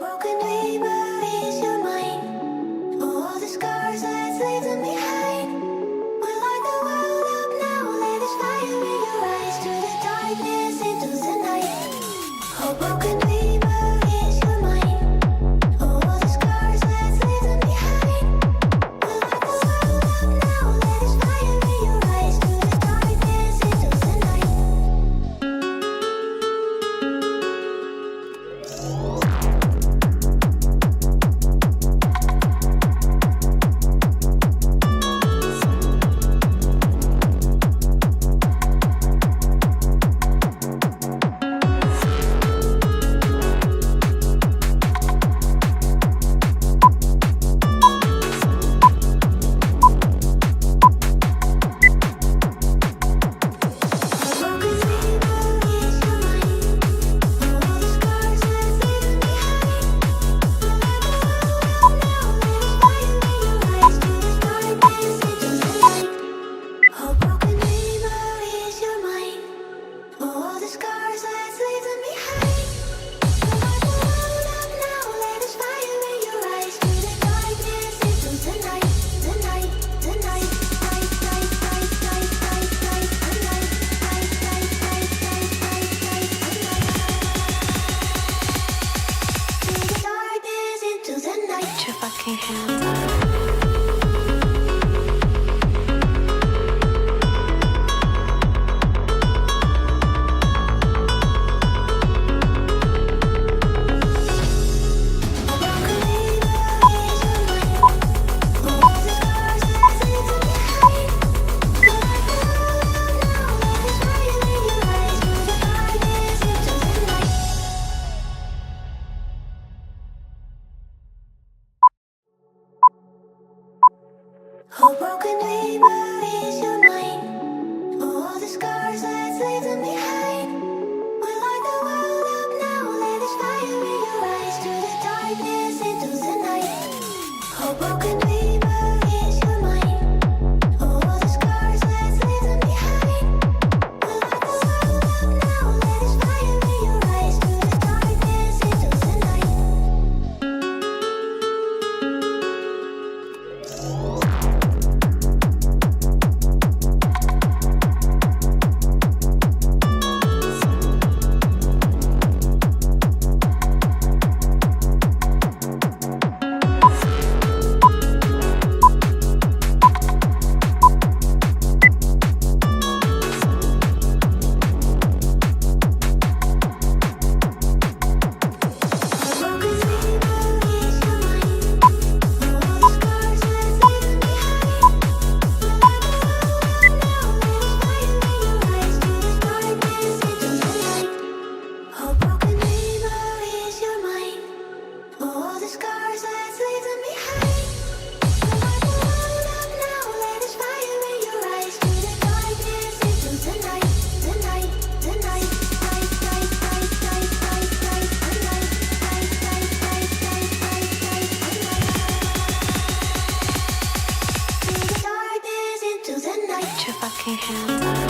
broken dreamer is your mind. All the scars that's leaving behind. We light the world up now. Let us fire in your eyes. Through the darkness into the night. Oh, broken dreamer is your mind. All the scars that's leaving behind. We light the world up now. Let us fire in your eyes. Through the darkness into the night. Put your fucking hands up. Oh, broken dreamer is your mind. All the scars that's leaving behind. We light the world up now. Let us fire in your eyes. Through the darkness into the night. Oh, broken dreamer is your mind. All the scars that's leaving behind. We light the world up now. Let us fire in your eyes. Through the darkness into the night. Put your fucking hands up.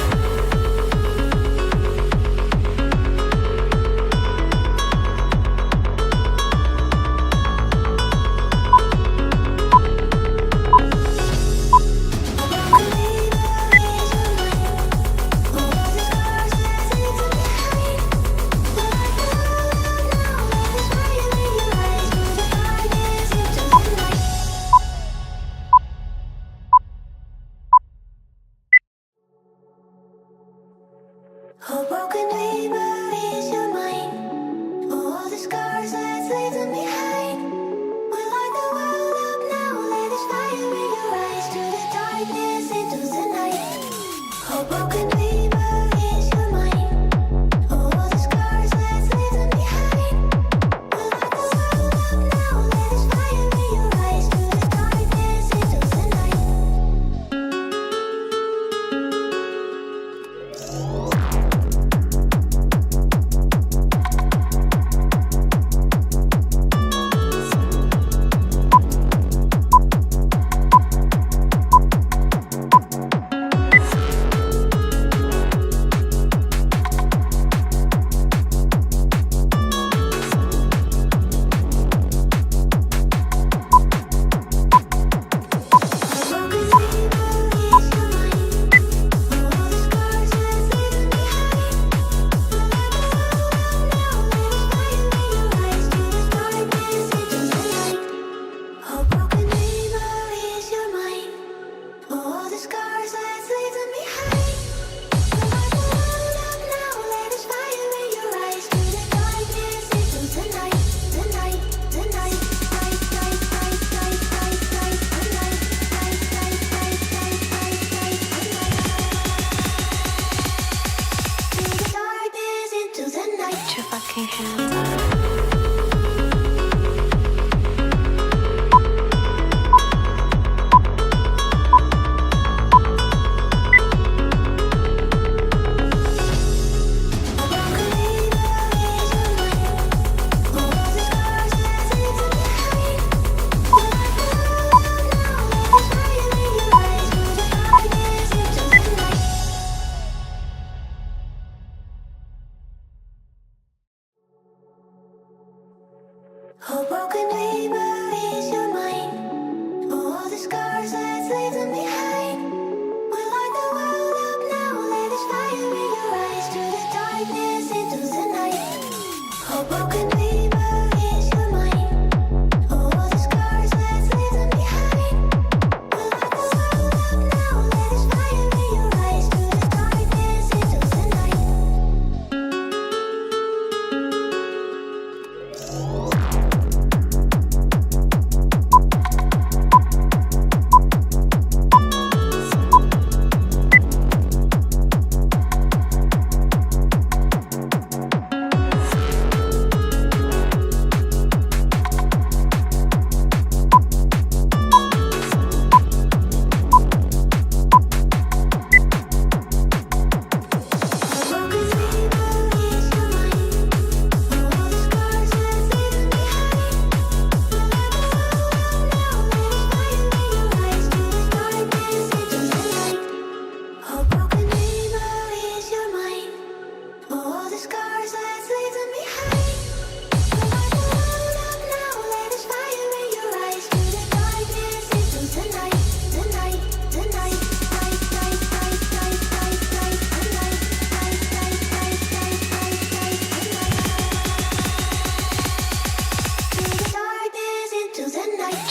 Oh, broken dreamer is your mind. All the scars, let's leave them behind. We light the world up now, let us fire in your eyes. Through the darkness into the night. Oh, broken dreamer is your mind. All the scars, let's leave them behind. We light the world up now, let us fire in your eyes. Through the darkness into the night.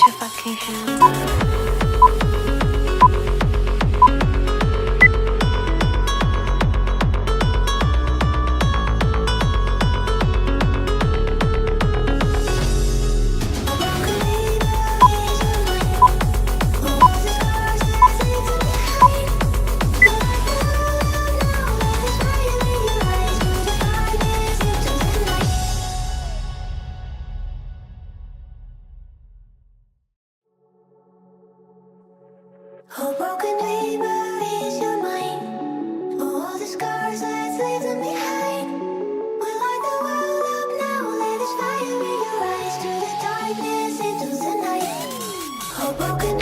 Your fucking hands. Oh, broken dreamer is your mind. All the scars, let's leave them behind. We light the world up now, let us fire in your eyes. Through the darkness into the night. Oh, broken